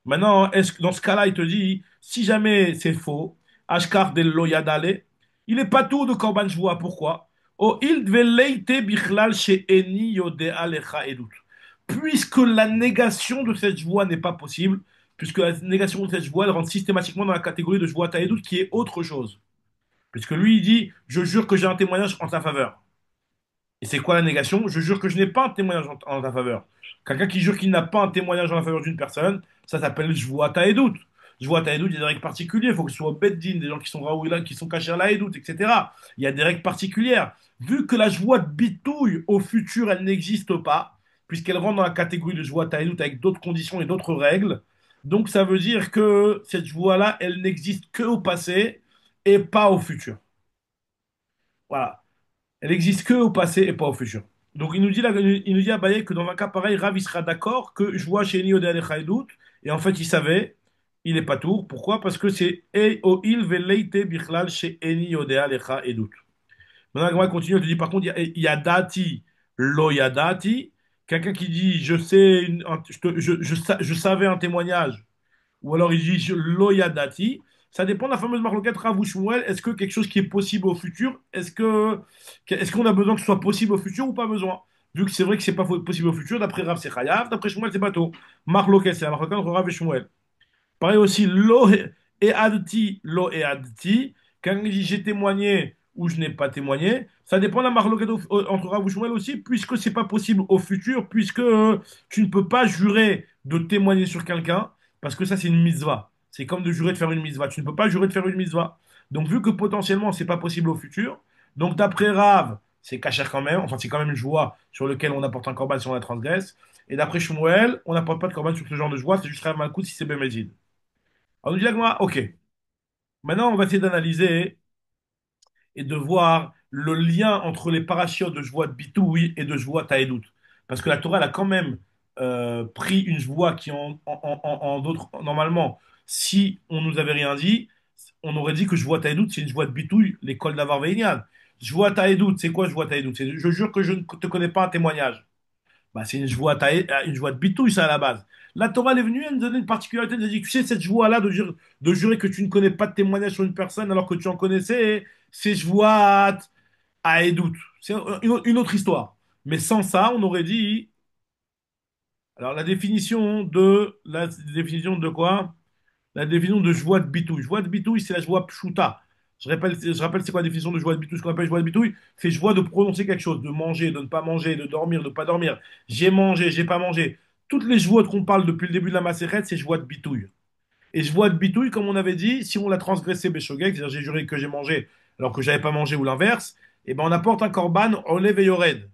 Maintenant, est-ce que dans ce cas-là, il te dit, si jamais c'est faux, Ashkar del loyadale, il n'est pas tout de korban jvoa. Pourquoi? Oh, il devait leite bichlal chez eni yodea lecha edut. Puisque la négation de cette joie n'est pas possible, puisque la négation de cette joie, elle rentre systématiquement dans la catégorie de joie taedout qui est autre chose. Puisque lui, il dit, je jure que j'ai un témoignage en ta faveur. Et c'est quoi la négation? Je jure que je n'ai pas un témoignage en ta faveur. Quelqu'un qui jure qu'il n'a pas un témoignage en la faveur d'une personne, ça s'appelle jvoata et doute. Jvoata et doute, il y a des règles particulières. Il faut que ce soit beddin, des gens qui sont raouila, qui sont cachés là et doute, etc. Il y a des règles particulières. Vu que la joie de bitouille au futur, elle n'existe pas, puisqu'elle rentre dans la catégorie de jvoata et doute avec d'autres conditions et d'autres règles, donc ça veut dire que cette joie-là, elle n'existe que au passé et pas au futur. Voilà. Elle existe que au passé et pas au futur. Donc il nous dit, là, il nous dit à Abaye que dans un cas pareil, Rav il sera d'accord que je vois chez Eni Odeh Alechaïdout, et en fait il savait, il est pas tour. Pourquoi? Parce que c'est E o il veleite bichlal chez Eni Odeh Alechaïdout. Maintenant, on continue, il te dit par contre, il y a dati, lo yadati, quelqu'un qui dit je sais, je savais un témoignage, ou alors il dit loyadati. Ça dépend de la fameuse marloquette Rav ou Shmuel. Est-ce que quelque chose qui est possible au futur, est-ce qu'on a besoin que ce soit possible au futur ou pas besoin? Vu que c'est vrai que c'est pas possible au futur, d'après Rav c'est Chayav, d'après Shmuel c'est bateau. Marloquette, c'est la marloquette entre Rav et Shmuel. Pareil aussi, lo et adti. Quand il dit j'ai témoigné ou je n'ai pas témoigné, ça dépend de la marloquette entre Rav ou Shmuel aussi, puisque c'est pas possible au futur, puisque tu ne peux pas jurer de témoigner sur quelqu'un, parce que ça c'est une mitzvah. C'est comme de jurer de faire une mitzvah. Tu ne peux pas jurer de faire une mitzvah. Donc vu que potentiellement c'est pas possible au futur, donc d'après Rav, c'est caché quand même, enfin c'est quand même une joie sur lequel on apporte un corban si on la transgresse. Et d'après Shmuel, on n'apporte pas de corban sur ce genre de joie, c'est juste Rav Malkout si c'est Bémézid. Alors, nous dit la Gemara, ok. Maintenant, on va essayer d'analyser et de voir le lien entre les parachiotes de Jvoat Bitouille et de Jvoat Taedout. Parce que la Torah, elle a quand même pris une joie qui, en d'autres, normalement, si on nous avait rien dit, on aurait dit que Jvoat Taedout, c'est une joie de Bitouille, l'école d'Avar Veinian. Jvoat Taedout, c'est quoi Jvoat Taedout? C'est je jure que je ne te connais pas un témoignage. Bah, c'est une joie de bitouille, ça, à la base. La Torah, elle est venue, elle nous donner une particularité, elle nous dit, tu sais, cette joie-là de jurer que tu ne connais pas de témoignage sur une personne alors que tu en connaissais, c'est joie à Edout. C'est une autre histoire. Mais sans ça, on aurait dit, alors la définition de quoi? La définition de joie de bitouille. Joie de bitouille, c'est la joie pshuta. Je rappelle, c'est quoi la définition de joie de bitouille? Ce qu'on appelle joie de bitouille, c'est joie de prononcer quelque chose, de manger, de ne pas manger, de dormir, de ne pas dormir. J'ai mangé, j'ai pas mangé. Toutes les joies qu'on parle depuis le début de la Maseret, c'est joie de bitouille. Et joie de bitouille, comme on avait dit, si on l'a transgressé Beshogeg, c'est-à-dire j'ai juré que j'ai mangé alors que j'avais pas mangé ou l'inverse, eh ben on apporte un korban olev et yored.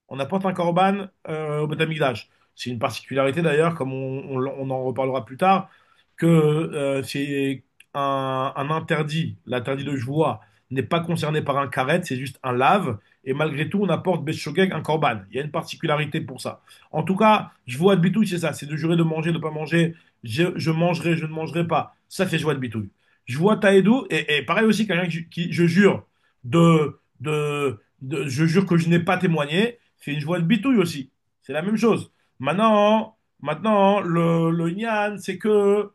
On apporte un korban au Beth Amikdash. C'est une particularité d'ailleurs, comme on en reparlera plus tard, que c'est un interdit. L'interdit de joie n'est pas concerné par un karet, c'est juste un lave. Et malgré tout, on apporte Beshogeg un korban. Il y a une particularité pour ça. En tout cas, je vois de bitouille, c'est ça. C'est de jurer de manger, de ne pas manger. Je mangerai, je ne mangerai pas. Ça, c'est joie de bitouille. Je vois taïdou, et pareil aussi, quelqu'un je jure je jure que je n'ai pas témoigné, c'est une joie de bitouille aussi. C'est la même chose. Maintenant, le Yann, c'est que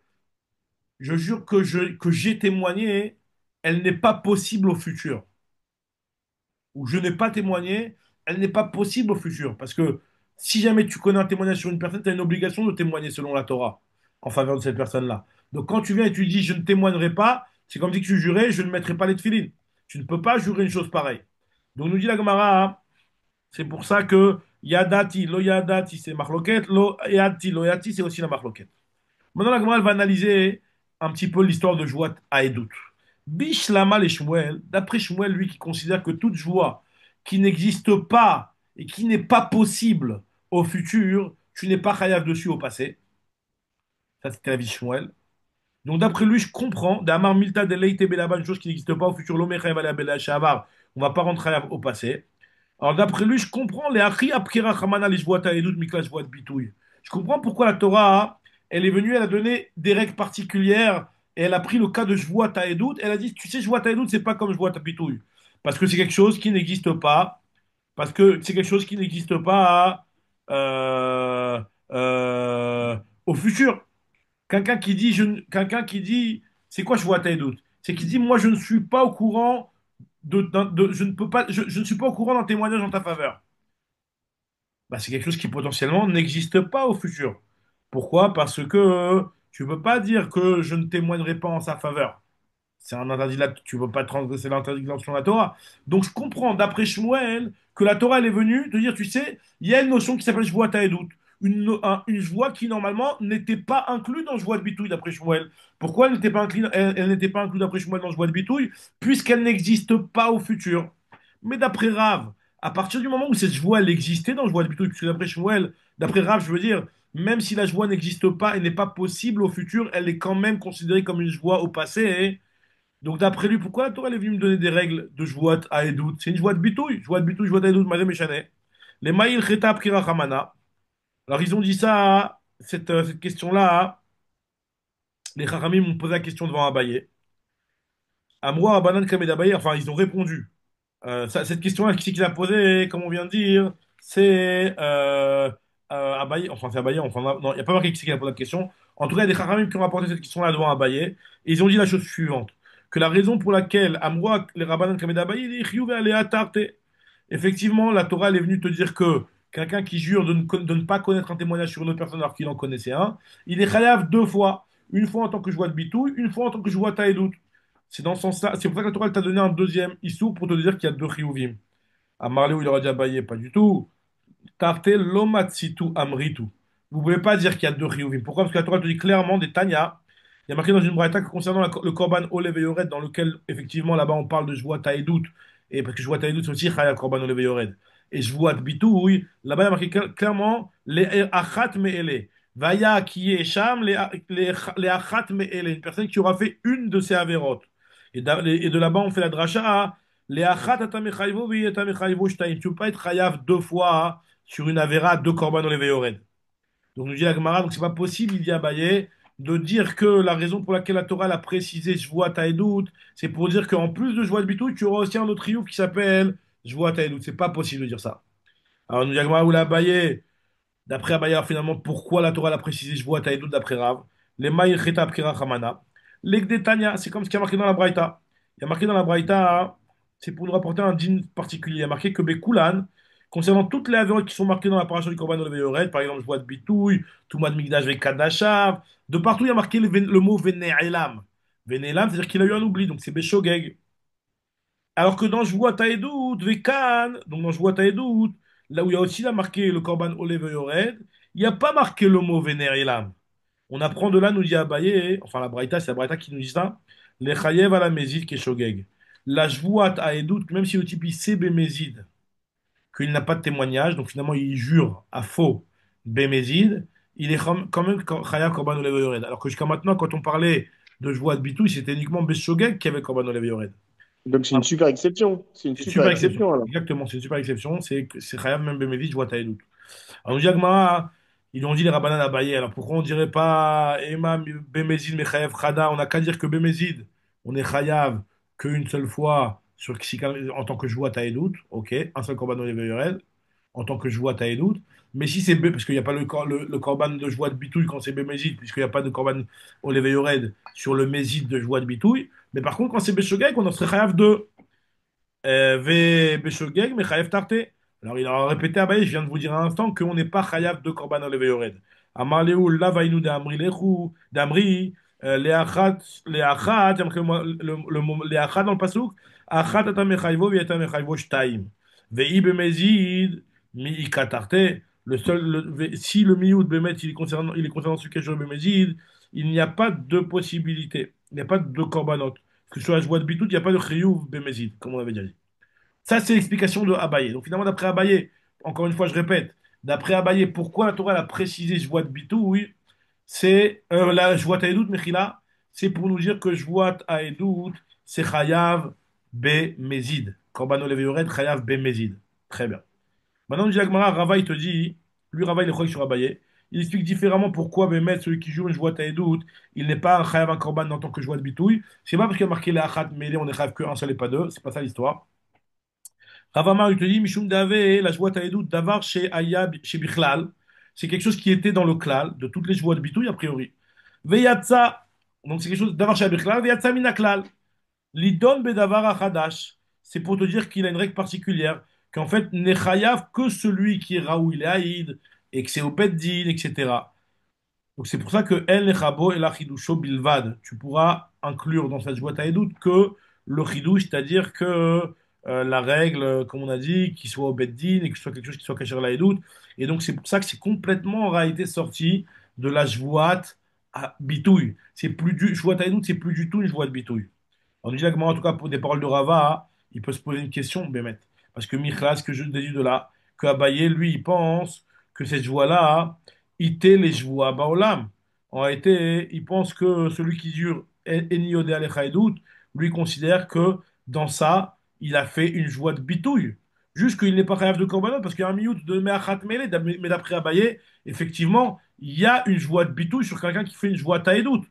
je jure que j'ai témoigné, elle n'est pas possible au futur. Ou je n'ai pas témoigné, elle n'est pas possible au futur. Parce que si jamais tu connais un témoignage sur une personne, tu as une obligation de témoigner selon la Torah en faveur de cette personne-là. Donc quand tu viens et tu dis je ne témoignerai pas, c'est comme si tu jurais je ne mettrai pas les tefilines. Tu ne peux pas jurer une chose pareille. Donc nous dit la Gemara, hein, c'est pour ça que yadati, lo yadati, c'est marloquette, lo yati, c'est aussi la marloquette. Maintenant, la Gemara elle va analyser un petit peu l'histoire de Jouat à Edout. Bishlama et Shmuel, d'après Shmuel, lui qui considère que toute joie qui n'existe pas et qui n'est pas possible au futur, tu n'es pas chayav dessus au passé. Ça, c'était la vie de Shmuel. Donc, d'après lui, je comprends, d'Amar Milta de Leite Belaba, une chose qui n'existe pas au futur, l'Omer Chayav ala Bela Shavar, on va pas rentrer chayav au passé. Alors, d'après lui, je comprends les Achri Apkira Chamana les Shvoata Edut Mikla Shvoat Bitouille. Je comprends pourquoi la Torah, elle est venue, elle a donné des règles particulières et elle a pris le cas de Shvoata Edut. Elle a dit, tu sais, Shvoata Edut, c'est pas comme Shvoata Bitouille. Parce que c'est quelque chose qui n'existe pas. Parce que c'est quelque chose qui n'existe pas euh, euh, au futur. Quelqu'un qui dit, c'est quoi Shvoata Edut? C'est qui dit, moi, je ne suis pas au courant je ne peux pas, je ne suis pas au courant d'un témoignage en ta faveur. Bah, c'est quelque chose qui potentiellement n'existe pas au futur. Pourquoi? Parce que tu ne peux pas dire que je ne témoignerai pas en sa faveur. C'est un interdit là, tu ne peux pas transgresser l'interdiction de la Torah. Donc je comprends, d'après Shmuel, que la Torah elle est venue te dire, tu sais, il y a une notion qui s'appelle Shvoat Taedout. Une joie qui normalement n'était pas inclue dans Joie de Bitouille d'après Shmuel. Pourquoi elle n'était pas inclue d'après Shmuel dans Joie de Bitouille? Puisqu'elle n'existe pas au futur. Mais d'après Rav, à partir du moment où cette joie elle existait dans Joie de Bitouille, puisque d'après Shmuel, d'après Rav, je veux dire, même si la joie n'existe pas et n'est pas possible au futur, elle est quand même considérée comme une joie au passé. Donc d'après lui, pourquoi la Torah elle est venue me donner des règles de Jvuot à Edout? C'est une Jvuot bitouille. Jvuot bitouille, Jvuot à Edout, Mazé Meshane. Les Maïl Cheta Prira Hamana. Alors ils ont dit ça, cette question-là, les Chachamim m'ont posé la question devant Abaye. Amroa Abanan Kamed Abaye, enfin ils ont répondu. Cette question-là, qui c'est qui l'a posée, comme on vient de dire, c'est Abaye, enfin c'est Abaye, enfin non, il n'y a pas marqué qui c'est qui a posé la question. En tout cas, il y a des Chachamim qui ont rapporté cette question-là devant Abaye, et ils ont dit la chose suivante, que la raison pour laquelle Amroa, les Rabbanan Kamed Abaye, il est Chiyuv Alea Tarte. Effectivement, la Torah elle est venue te dire que quelqu'un qui jure de ne pas connaître un témoignage sur une autre personne alors qu'il en connaissait un, il est chayav deux fois. Une fois en tant que je vois de bitouille, une fois en tant que je vois taïdout. C'est dans ce sens-là. C'est pour ça que la Torah elle t'a donné un deuxième issou pour te dire qu'il y a deux chiyuvim. À Marley où il aurait dit abayé, pas du tout. Tarte lomatsitu amritu. Vous pouvez pas dire qu'il y a deux chiyuvim. Pourquoi? Parce que la Torah te dit clairement des Tanya. Il y a marqué dans une braïta que concernant le korban olev et yored, dans lequel effectivement là-bas on parle de je vois taïdout. Et parce que je vois taïdout c'est aussi chaya korban olev et yored. Et je vois bitouille, là-bas il y a marqué clairement les achat me'ele. Vaya qui est sham les achat me'ele. Une personne qui aura fait une de ces avérotes. Et de là-bas on fait la dracha. Les achat atamechayvo vi atamechayvo shtaim. Tu peux pas être chayav deux fois sur une avéra deux korban olev et yored. Donc nous dit la Gemara, donc c'est pas possible, il dit Abaye, de dire que la raison pour laquelle la Torah l'a précisé Shvuat Haedut, c'est pour dire qu'en plus de Shvuat Bitou, tu auras aussi un autre riouf qui s'appelle Shvuat Haedut. C'est pas possible de dire ça. Alors nous dit la Gemara, ou la Abaye, d'après Abaye, finalement, pourquoi la Torah l'a précisé Shvuat Haedut d'après Rav? Les Maïr Cheta Pkira Chamana. L'Egdetania, c'est comme ce qui a marqué dans la Braïta. Il y a marqué dans la Braïta, c'est pour nous rapporter un dîme particulier. Il y a marqué que Bekulan, concernant toutes les avérotes qui sont marquées dans la paracha du Korban Olev Yored, par exemple, je vois de Bitouille, Toumad Migdash Vekadashav, de partout il y a marqué le mot Vene'elam. Vene'elam, c'est-à-dire qu'il a eu un oubli, donc c'est Beshogeg. Alors que dans Jvoua Taedout, Vekan, donc dans Jvoua Taedout, là où il y a aussi là marqué le Korban Olev Yored, il n'y a pas marqué le mot Vene'elam. On apprend de là, nous dit Abaye, enfin la Braïta, c'est la Braïta qui nous dit ça, les Chayev à la Mézid Keshogeg. La Jvoua Taedout, même si le type il sait Bémézid, qu'il n'a pas de témoignage, donc finalement il jure à faux Bémézid, il est quand même Chayav Korban Olev Yored. Alors que jusqu'à maintenant, quand on parlait de Jvoua de Bitouille, c'était uniquement Beshogeg qui avait Korban Olev Yored. Donc c'est une super exception. C'est une C'est une super super exception. exception alors. Exactement, c'est une super exception. C'est Chayav même Bémézid, Jvoua Taedout. Alors, nous dit Agmara, ils ont dit les Rabbanan Abaye. Alors, pourquoi on dirait pas Imam Bemezid Mechayev Khada? On n'a qu'à dire que Bemezid, on est Chayav qu'une seule fois sur en tant que joueur Taïdout. Ok, un seul Korban Olivier Yorel, en tant que joueur Taïdout. Mais si c'est parce qu'il n'y a pas le Korban de joie de Bitouille quand c'est Bemezid, puisqu'il n'y a pas de Korban Olivier Yored sur le Mézid de joie de Bitouille. Mais par contre, quand c'est Beshogeg, on en serait Chayav deux. Beshogeg, mais Chayav Tarté. Alors il a répété à Abaye, je viens de vous dire à l'instant qu'on n'est pas Chayav de Korban Olev Yored. Amar Léou, Lavaïnou d'Amri Lechou, d'Amri, Léachat, il y a marqué le mot Léachat dans le pasouk, Achat atamechayvo, viatamechayvo shtaim. Vei bemezid, mi ikatarte. Si le miout bemet, il est concernant ce que je bemezid, il n'y a pas de possibilité. Il n'y a pas de korbanot. Que sur la joie de bitout, il n'y a pas de chiyuv bemezid, comme on avait déjà dit. Ça, c'est l'explication de Abaye. Donc finalement, d'après Abaye, encore une fois, je répète, d'après Abaye, pourquoi la Torah elle a précisé Jvoat Bitou, oui, c'est la Jvoat Aedout, Mechila, c'est pour nous dire que Jvoat Aedout, c'est Chayav Be Mezid. Korban Olev Yored, Chayav Be Mezid. Très bien. Maintenant, nous dit Agmara, Rava, il te dit, lui, Rava, il est croyant sur Abaye. Il explique différemment pourquoi Bémet, celui qui joue une Jvoat Aedout, il n'est pas un Chayav, un Korban en tant que Jvoat Bitouille. C'est pas parce qu'il y a marqué les Achat, mais on est Chayav qu'un seul et pas deux. C'est pas ça l'histoire. Ravama, il te dit, Mishum Dave, la joie taïdout, Davar chez Ayab, chez Bichlal. C'est quelque chose qui était dans le klal, de toutes les joies de bitouille, a priori. Veyatsa, donc c'est quelque chose, Davar chez Bichlal, Veyatsa minaklal. Lidon bedavar achadash. C'est pour te dire qu'il a une règle particulière, qu'en fait, n'est chayav que celui qui est Raoul et Haïd, et que c'est au Beddin, etc. Donc c'est pour ça que El Nechabo et la Chidusho Bilvad, tu pourras inclure dans cette joie taïdout que le chidouche, c'est-à-dire que la règle, comme on a dit, qu'il soit au beddin et que ce soit quelque chose qui soit caché à la Haïdout. Et donc c'est pour ça que c'est complètement en réalité sorti de la Jvoat à bitouille. C'est plus du Jvoat taïdout, c'est plus du tout une Jvoat bitouille. On nous dit là que moi, en tout cas pour des paroles de Rava, il peut se poser une question, Bémet. Parce que Michla, ce que je déduis de là, que Abaye, lui, il pense que cette joie-là, ité les joies à Baolam. En réalité, il pense que celui qui jure Eni Yodé Alecha Edout, lui considère que dans ça, il a fait une joie de bitouille. Juste qu'il n'est pas capable de korbanot, parce qu'il y a un miout de Me'achat Mele, mais d'après Abaye, effectivement, il y a une joie de bitouille sur quelqu'un qui fait une joie taïdout.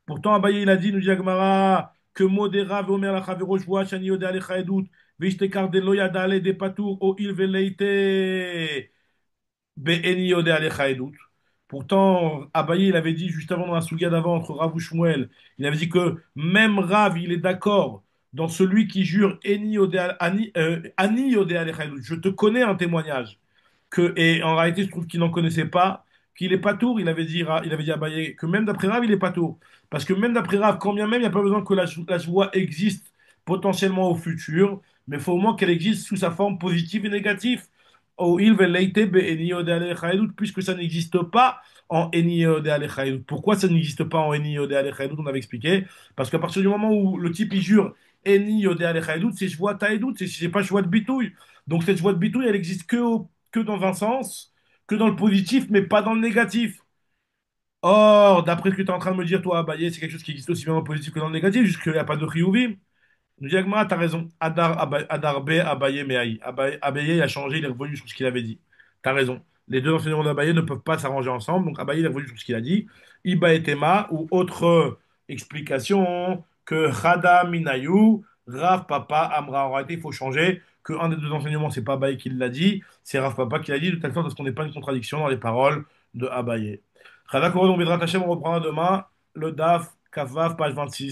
Pourtant, Abaye, il a dit, nous dit Agmara, que modéra veomer la chavero joie, shani yodea alecha edut, veishtekar de lo yada ale de patour, o il veleite. Be'eni yodea alecha edut. Pourtant, Abaye, il avait dit juste avant dans la souga d'avant entre Rav ou Shmuel, il avait dit que même Rav, il est d'accord dans celui qui jure Eni yodea, Ani yodea alecha edut. Je te connais un témoignage. Et en réalité, je trouve qu'il n'en connaissait pas, qu'il est pas tour. Il avait dit à Abaye que même d'après Rav, il est pas tour. Parce que même d'après Rav, quand bien même, il n'y a pas besoin que la joie existe potentiellement au futur, mais il faut au moins qu'elle existe sous sa forme positive et négative. Au il veleite be enio de alechaïdout, puisque ça n'existe pas en enio de alechaïdout. Pourquoi ça n'existe pas en enio de alechaïdout? On avait expliqué. Parce qu'à partir du moment où le type il jure enio de alechaïdout, c'est joie taïdout, c'est pas joie de bitouille. Donc cette joie de bitouille, elle existe que dans un sens, que dans le positif, mais pas dans le négatif. Or, d'après ce que tu es en train de me dire, toi, Abaye, c'est quelque chose qui existe aussi bien dans le positif que dans le négatif, jusqu'il n'y a pas de chiyuvim. Nous dit Agmara, t'as raison. Adar B, Abaye, Meaï. Abaye, il a changé, il est revenu sur ce qu'il avait dit. T'as raison. Les deux enseignements d'Abaye ne peuvent pas s'arranger ensemble, donc Abaye, il est revenu sur ce qu'il a dit. Iba et Tema, ou autre explication, que Chada Minayu, Rav Papa Amra. En réalité, il faut changer, que un des deux enseignements, c'est pas Abaye qui l'a dit, c'est Rav Papa qui l'a dit, de telle sorte à ce qu'on n'ait pas une contradiction dans les paroles de Abaye. Chada Korodon Bedrat Hashem, on reprendra demain le DAF, Kafvav, page 26.